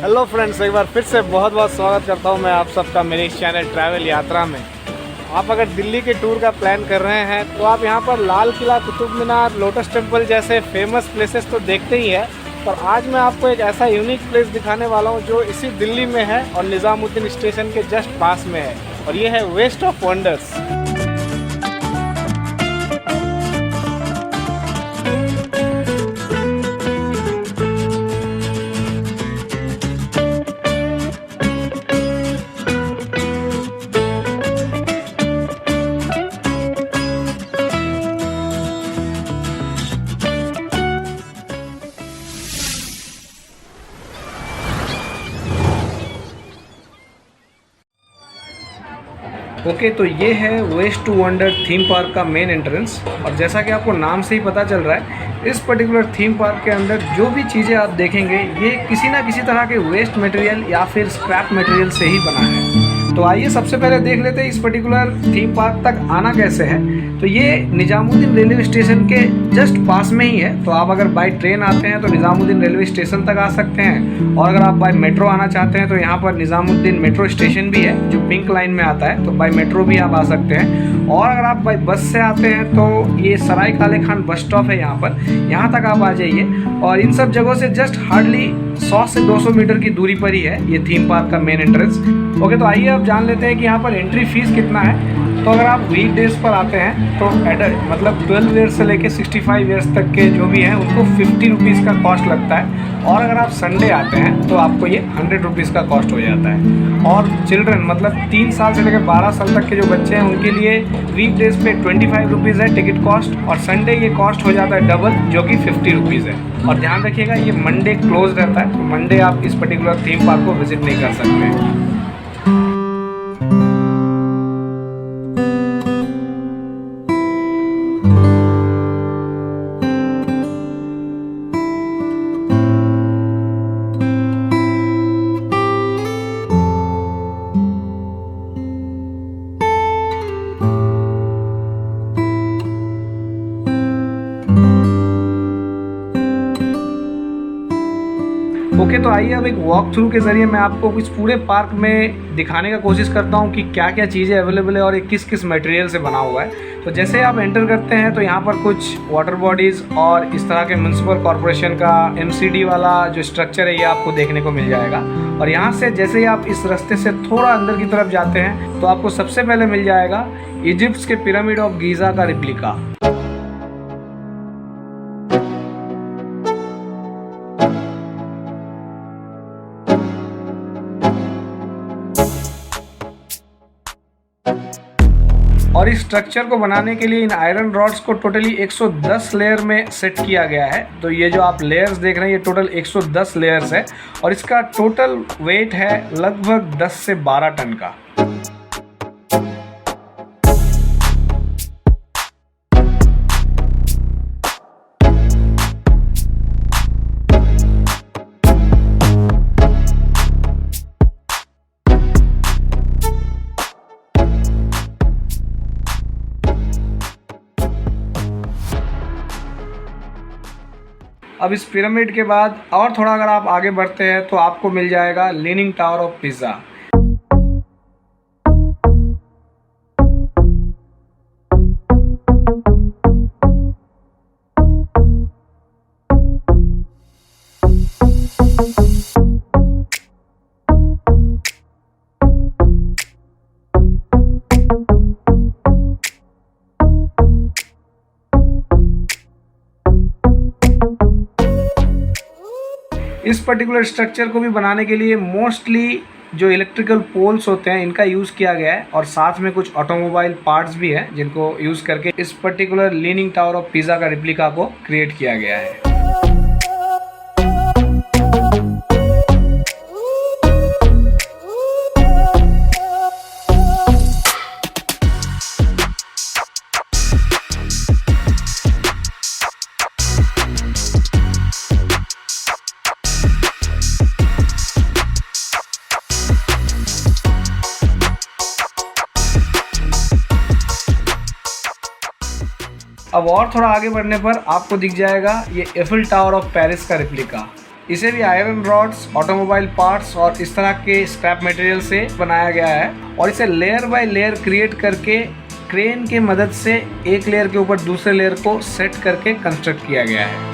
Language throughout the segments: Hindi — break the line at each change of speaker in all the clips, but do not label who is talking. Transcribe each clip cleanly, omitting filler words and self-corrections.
हेलो फ्रेंड्स, एक बार फिर से बहुत बहुत स्वागत करता हूं मैं आप सबका मेरे इस चैनल ट्रैवल यात्रा में। आप अगर दिल्ली के टूर का प्लान कर रहे हैं तो आप यहां पर लाल किला, कुतुब मीनार, लोटस टेम्पल जैसे फेमस प्लेसेस तो देखते ही है, पर आज मैं आपको एक ऐसा यूनिक प्लेस दिखाने वाला हूं जो इसी दिल्ली में है और निज़ामुद्दीन स्टेशन के जस्ट पास में है, और ये है वेस्ट ऑफ वंडर्स। ओके, तो ये है waste to wonder theme park का मेन एंट्रेंस। और जैसा कि आपको नाम से ही पता चल रहा है, इस पर्टिकुलर थीम पार्क के अंदर जो भी चीज़ें आप देखेंगे ये किसी ना किसी तरह के वेस्ट मटेरियल या फिर स्क्रैप मटेरियल से ही बना है। तो आइए सबसे पहले देख लेते हैं इस पर्टिकुलर थीम पार्क तक आना कैसे है। तो ये निज़ामुद्दीन रेलवे स्टेशन के जस्ट पास में ही है। तो आप अगर बाय ट्रेन आते हैं तो निज़ामुद्दीन रेलवे स्टेशन तक आ सकते हैं, और अगर आप बाय मेट्रो आना चाहते हैं तो यहाँ पर निज़ामुद्दीन मेट्रो स्टेशन भी है जो पिंक लाइन में आता है, तो बाय मेट्रो भी आप आ सकते हैं। और अगर आप बाय बस से आते हैं तो ये सराय काले खान बस स्टॉप है यहाँ पर, यहाँ तक आप आ जाइए। और इन सब जगहों से जस्ट हार्डली 100 से 200 मीटर की दूरी पर ही है ये थीम पार्क का मेन एंट्रेंस। ओके, तो आइए अब जान लेते हैं कि यहाँ पर एंट्री फीस कितना है। तो अगर आप वीक डेज पर आते हैं तो एडल्ट मतलब 12 ईयर्स से लेके 65 ईयर्स तक के जो भी हैं उनको 50 रुपीज़ का कॉस्ट लगता है, और अगर आप संडे आते हैं तो आपको ये 100 रुपीज़ का कॉस्ट हो जाता है। और चिल्ड्रन मतलब 3 साल से लेकर 12 साल तक के जो बच्चे हैं उनके लिए वीक डेज पे 25 रुपीज़ है टिकट कॉस्ट, और संडे ये कॉस्ट हो जाता है डबल जो कि 50 रुपीज़ है। और ध्यान रखिएगा ये मंडे क्लोज रहता है, तो मंडे आप इस पर्टिकुलर थीम पार्क को विजिट नहीं कर सकते हैं। ओके, तो आइए अब एक वॉक थ्रू के ज़रिए मैं आपको इस पूरे पार्क में दिखाने का कोशिश करता हूँ कि क्या क्या चीज़ें अवेलेबल है और ये किस किस मटेरियल से बना हुआ है। तो जैसे आप एंटर करते हैं तो यहाँ पर कुछ वाटर बॉडीज़ और इस तरह के म्युनिसिपल कॉरपोरेशन का MCD वाला जो स्ट्रक्चर है ये आपको देखने को मिल जाएगा। और यहाँ से जैसे ही आप इस रास्ते से थोड़ा अंदर की तरफ जाते हैं तो आपको सबसे पहले मिल जाएगा इजिप्ट के पिरामिड ऑफ गीज़ा का रिप्लिका। और इस स्ट्रक्चर को बनाने के लिए इन आयरन रॉड्स को टोटली 110 लेयर में सेट किया गया है। तो ये जो आप लेयर्स देख रहे हैं ये टोटल 110 लेयर्स है, और इसका टोटल वेट है लगभग 10 से 12 टन का। अब इस पिरामिड के बाद और थोड़ा अगर आप आगे बढ़ते हैं तो आपको मिल जाएगा लीनिंग टावर ऑफ पिज़ा। इस पर्टिकुलर स्ट्रक्चर को भी बनाने के लिए मोस्टली जो इलेक्ट्रिकल पोल्स होते हैं इनका यूज़ किया गया है, और साथ में कुछ ऑटोमोबाइल पार्ट्स भी हैं जिनको यूज़ करके इस particular leaning tower of pizza का रिप्लिका को क्रिएट किया गया है। अब और थोड़ा आगे बढ़ने पर आपको दिख जाएगा ये एफिल टावर ऑफ पेरिस का रेप्लिका। इसे भी आयरन रॉड्स, ऑटोमोबाइल पार्ट्स और इस तरह के स्क्रैप मटेरियल से बनाया गया है और इसे लेयर बाय लेयर क्रिएट करके क्रेन की मदद से एक लेयर के ऊपर दूसरे लेयर को सेट करके कंस्ट्रक्ट किया गया है।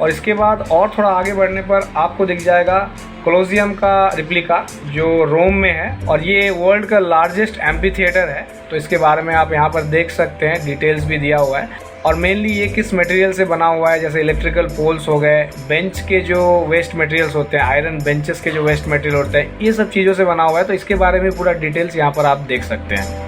और इसके बाद और थोड़ा आगे बढ़ने पर आपको दिख जाएगा कोलोसियम का रिप्लिका जो रोम में है और ये वर्ल्ड का लार्जेस्ट एम्फी थिएटर है। तो इसके बारे में आप यहाँ पर देख सकते हैं, डिटेल्स भी दिया हुआ है और मेनली ये किस मटेरियल से बना हुआ है, जैसे इलेक्ट्रिकल पोल्स हो गए, बेंच के जो वेस्ट मटेरियल्स होते हैं, आयरन बेंचेस के जो वेस्ट मटेरियल होते हैं, ये सब चीज़ों से बना हुआ है। तो इसके बारे में पूरा डिटेल्स यहाँ पर आप देख सकते हैं।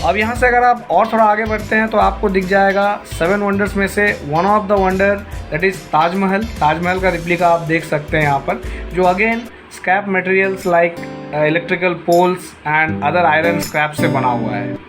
अब यहाँ से अगर आप और थोड़ा आगे बढ़ते हैं तो आपको दिख जाएगा 7 वंडर्स में से one of the wonder that is Taj Mahal. Taj Mahal का रिप्लिका आप देख सकते हैं यहाँ पर, जो again scrap materials like electrical poles and other iron scrap से बना हुआ है।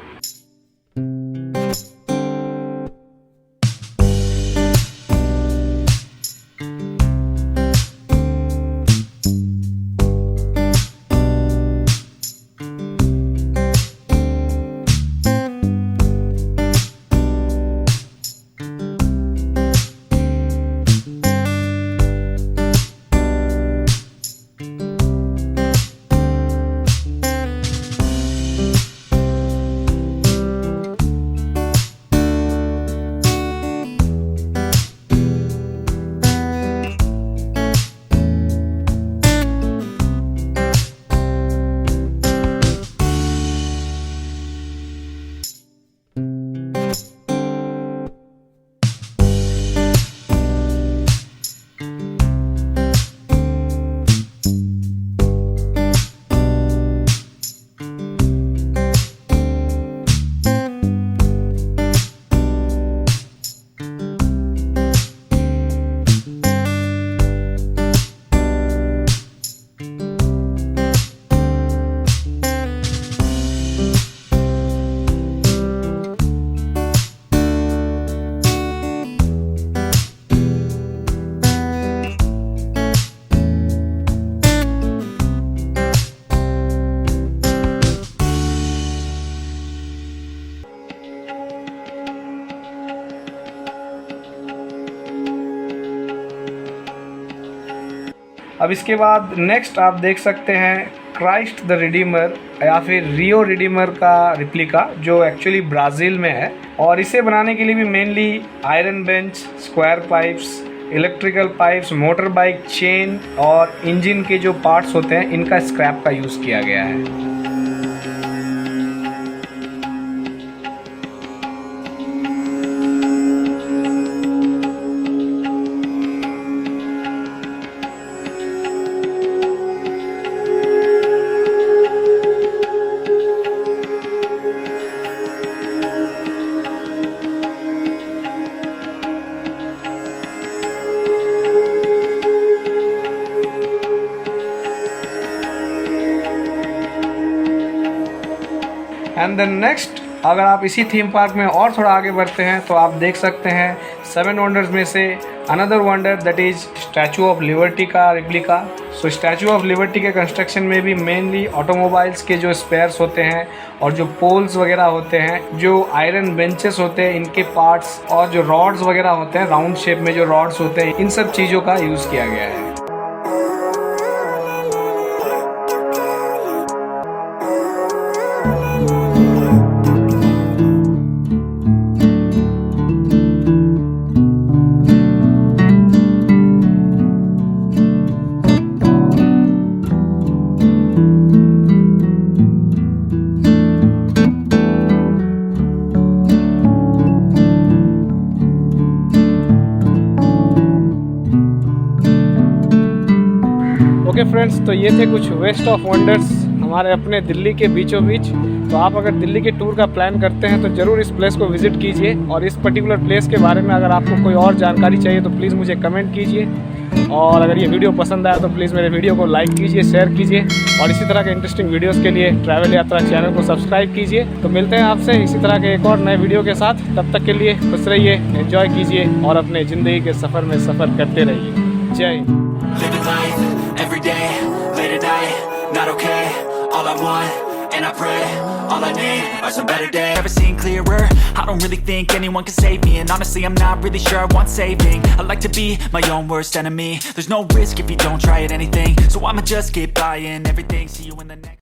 अब इसके बाद नेक्स्ट आप देख सकते हैं क्राइस्ट द रिडीमर या फिर रियो रिडीमर का रिप्लिका, जो एक्चुअली ब्राज़ील में है और इसे बनाने के लिए भी mainly iron bench, square pipes, electrical pipes, motor bike chain और इंजन के जो पार्ट्स होते हैं इनका स्क्रैप का यूज़ किया गया है। एंड देन नेक्स्ट अगर आप इसी थीम पार्क में और थोड़ा आगे बढ़ते हैं तो आप देख सकते हैं 7 वंडर्स में से another wonder that is statue of liberty का replica. So statue of liberty के कंस्ट्रक्शन में भी मेनली ऑटोमोबाइल्स के जो स्पेयर्स होते हैं और जो पोल्स वगैरह होते हैं, जो आयरन बेंचेस होते हैं इनके पार्ट्स, और जो रॉड्स वगैरह होते हैं राउंड शेप में जो रॉड्स होते हैं, इन सब चीज़ों का यूज़ किया गया है। ओके फ्रेंड्स, तो ये थे कुछ वेस्ट ऑफ वंडर्स हमारे अपने दिल्ली के बीचों बीच। तो आप अगर दिल्ली के टूर का प्लान करते हैं तो ज़रूर इस प्लेस को विज़िट कीजिए, और इस पर्टिकुलर प्लेस के बारे में अगर आपको कोई और जानकारी चाहिए तो प्लीज़ मुझे कमेंट कीजिए, और अगर ये वीडियो पसंद आया तो प्लीज़ मेरे वीडियो को लाइक कीजिए, शेयर कीजिए, और इसी तरह के इंटरेस्टिंग वीडियोज़ के लिए ट्रैवल यात्रा चैनल को सब्सक्राइब कीजिए। तो मिलते हैं आपसे इसी तरह के एक और नए वीडियो के साथ। तब तक के लिए खुश रहिए, एंजॉय कीजिए और अपने ज़िंदगी के सफ़र में सफ़र करते रहिए। जय Hind.
Living life, every day, late at night, not okay. All I want, and I pray, all I need are some better days. Never seen clearer, I don't really think anyone can save me. And honestly, I'm not really sure I want saving. I like to be my own worst enemy. There's no risk if you don't try at anything, so I'ma just keep buying everything. See you in the next